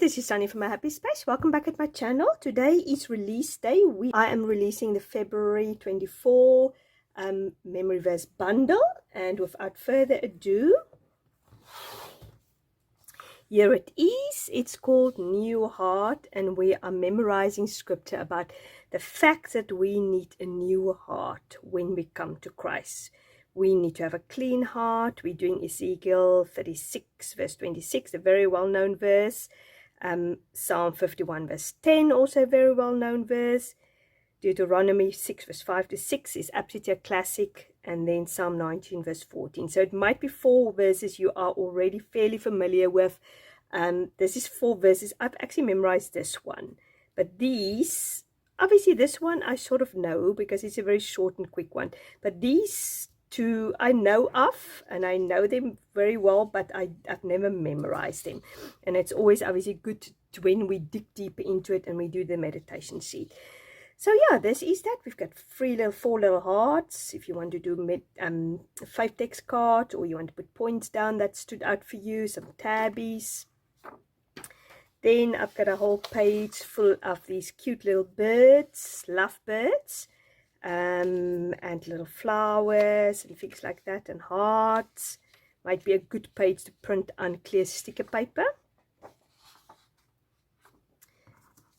this is Sunny from My Happy Space. Welcome back at my channel. Today is release day. I am releasing the February 24 memory verse bundle, and without further ado, here it is. It's called New Heart, and we are memorizing scripture about the fact that we need a new heart when we come to Christ. We need to have a clean heart. We're doing Ezekiel 36 verse 26, a very well-known verse. Psalm 51 verse 10, also a very well-known verse. Deuteronomy 6 verse 5 to 6 is absolutely a classic. And then Psalm 19 verse 14. So it might be 4 verses you are already fairly familiar with. This is 4 verses. I've actually memorized this one. But these, obviously this one I sort of know because it's a very short and quick one. But these two I know of, and I know them very well, but I've never memorized them. And it's always obviously good to when we dig deeper into it and we do the meditation sheet. So yeah, this is that. We've got 4 little hearts. If you want to do 5 text cards, or you want to put points down that stood out for you, some tabbies. Then I've got a whole page full of these cute little birds, lovebirds. And little flowers and things like that, and hearts. Might be a good page to print on clear sticker paper.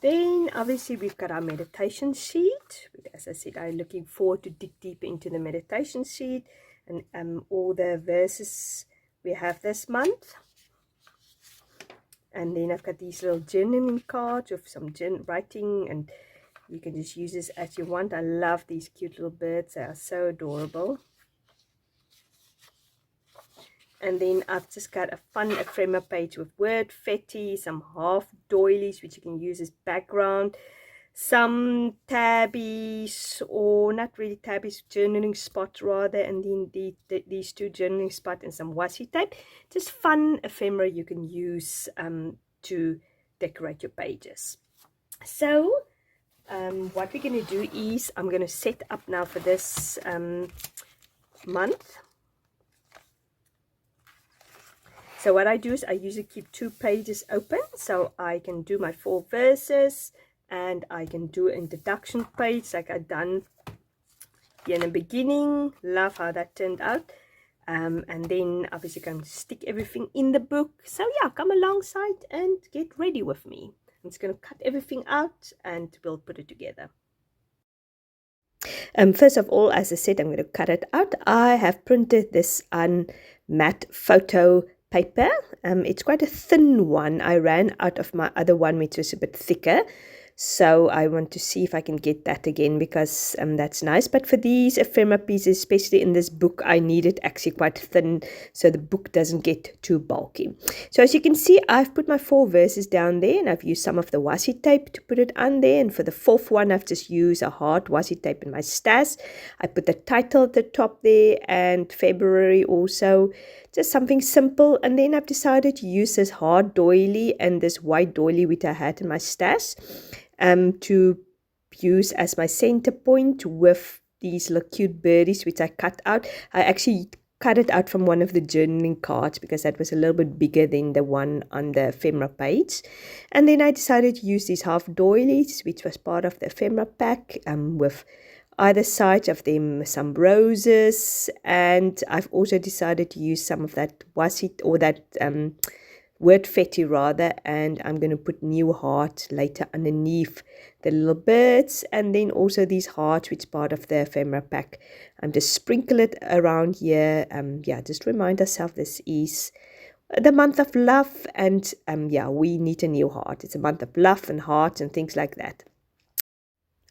Then obviously we've got our meditation sheet. As I said, I'm looking forward to dig deeper into the meditation sheet and all the verses we have this month. And then I've got these little journaling cards with some writing, and you can just use this as you want. I love these cute little birds. They are so adorable. And then I've just got a fun ephemera page with word fetty, some half doilies which you can use as background, some tabbies, or not really tabbies, journaling spots rather, and then these 2 journaling spots and some washi tape. Just fun ephemera you can use to decorate your pages. So what we're going to do is I'm going to set up now for this month. So what I do is I usually keep 2 pages open so I can do my 4 verses, and I can do an introduction page like I've done here in the beginning. Love how that turned out. And then obviously I can stick everything in the book. So yeah, come alongside and get ready with me. I'm just going to cut everything out and we'll put it together. First of all, as I said, I'm going to cut it out. I have printed this on matte photo paper. It's quite a thin one. I ran out of my other one which was a bit thicker. So I want to see if I can get that again, because that's nice. But for these ephemera pieces, especially in this book, I need it actually quite thin so the book doesn't get too bulky. So as you can see, I've put my 4 verses down there, and I've used some of the washi tape to put it on there. And for the 4th one, I've just used a hard washi tape in my stash. I put the title at the top there, and February also. Just something simple. And then I've decided to use this hard doily and this white doily which I had in my stash to use as my center point with these little cute birdies which I cut out. I actually cut it out from one of the journaling cards because that was a little bit bigger than the one on the ephemera page. And then I decided to use these half doilies, which was part of the ephemera pack, with either side of them some roses. And I've also decided to use some of that washi, or that word fetty rather, and I'm going to put new heart later underneath the little birds, and then also these hearts which part of the ephemera pack. Just sprinkle it around here. Yeah, just remind ourselves this is the month of love, and yeah, we need a new heart. It's a month of love and heart and things like that.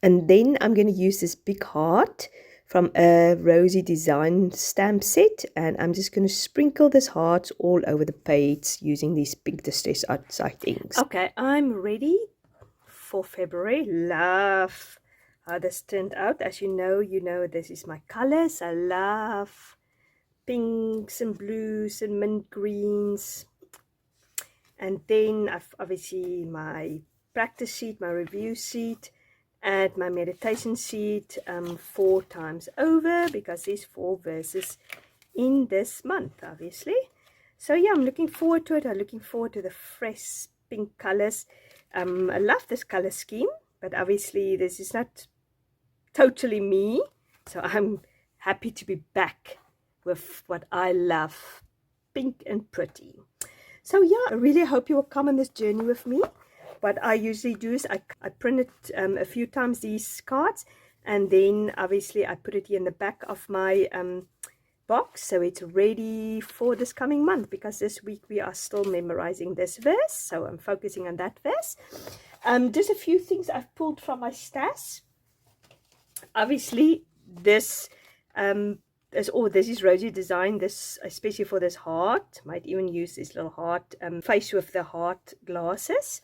And then I'm going to use this big heart from a Rosy Design stamp set, and I'm just going to sprinkle this heart all over the page using these pink distress outside things. Okay, I'm ready for February. Love how this turned out. As you know this is my colors. I love pinks and blues and mint greens. And then I've obviously my practice sheet, my review sheet, and my meditation sheet 4 times over, because there's 4 verses in this month obviously. So yeah, I'm looking forward to it. I'm looking forward to the fresh pink colors. I love this color scheme, but obviously this is not totally me, so I'm happy to be back with what I love, pink and pretty. So yeah, I really hope you will come on this journey with me. What I usually do is I print it a few times, these cards, and then obviously I put it here in the back of my box, so it's ready for this coming month, because this week we are still memorizing this verse, so I'm focusing on that verse. Just a few things I've pulled from my stash. Obviously this this is Rosie design, this especially for this heart. Might even use this little heart face with the heart glasses.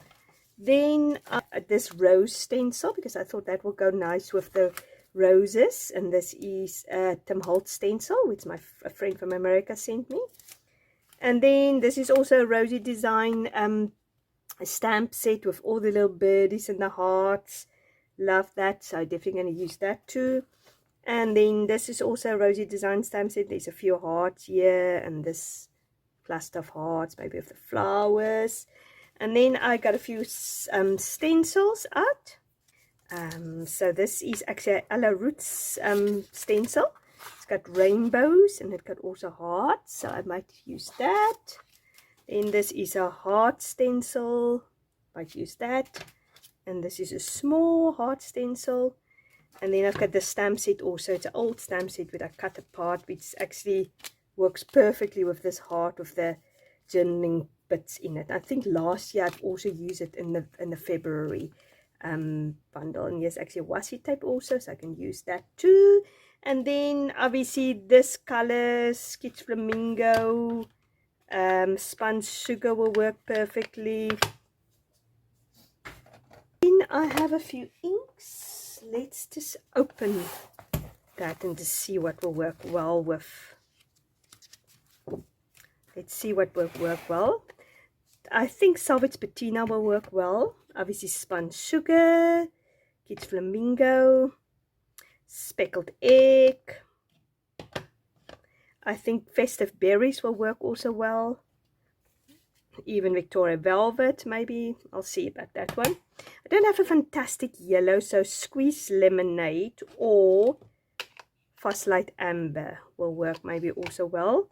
Then this rose stencil, because I thought that will go nice with the roses, and this is Tim Holtz stencil, which a friend from America sent me. And then this is also a Rosie design a stamp set with all the little birdies and the hearts. Love that, so I'm definitely going to use that too. And then this is also a Rosie design stamp set. There's a few hearts here, and this cluster of hearts, maybe with the flowers. And then I got a few stencils out. So this is actually a la Roots stencil. It's got rainbows and it got also hearts, so I might use that. Then this is a heart stencil, might use that. And this is a small heart stencil. And then I've got the stamp set also. It's an old stamp set which I cut apart, which actually works perfectly with this heart with the journaling bits in it. I think last year I've also used it in the February bundle. And yes, actually washi tape also, so I can use that too. And then obviously this color, Sketch Flamingo, spun sugar will work perfectly. Then I have a few inks. Let's just open that and just see what will work well with. Let's see what will work well. I think Salvage Patina will work well. Obviously spun sugar, Kids Flamingo, speckled egg. I think Festive Berries will work also well. Even Victoria Velvet, maybe. I'll see about that one. I don't have a fantastic yellow, so Squeeze Lemonade or Fossilite Amber will work maybe also well.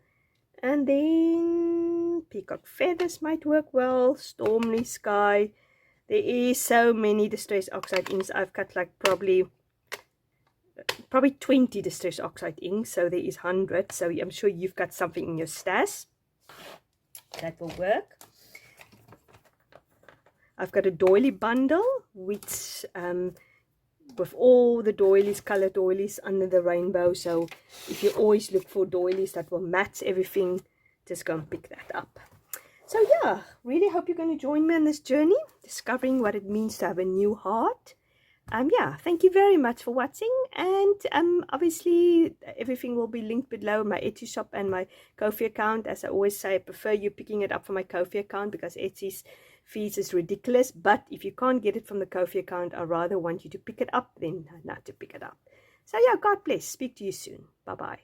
And then Peacock Feathers might work well. Stormy Sky. There is so many Distress Oxide inks. I've got like probably 20 Distress Oxide inks, so there is 100. So I'm sure you've got something in your stash that will work. I've got a doily bundle which with all the doilies, color doilies under the rainbow. So if you always look for doilies that will match everything, just go and pick that up. So yeah, really hope you're going to join me on this journey, discovering what it means to have a new heart. Yeah, thank you very much for watching, and obviously everything will be linked below, my Etsy shop and my Ko-fi account. As I always say, I prefer you picking it up from my Ko-fi account because Etsy's fees is ridiculous, but if you can't get it from the Ko-fi account, I rather want you to pick it up than not to pick it up. So yeah, God bless. Speak to you soon. Bye bye.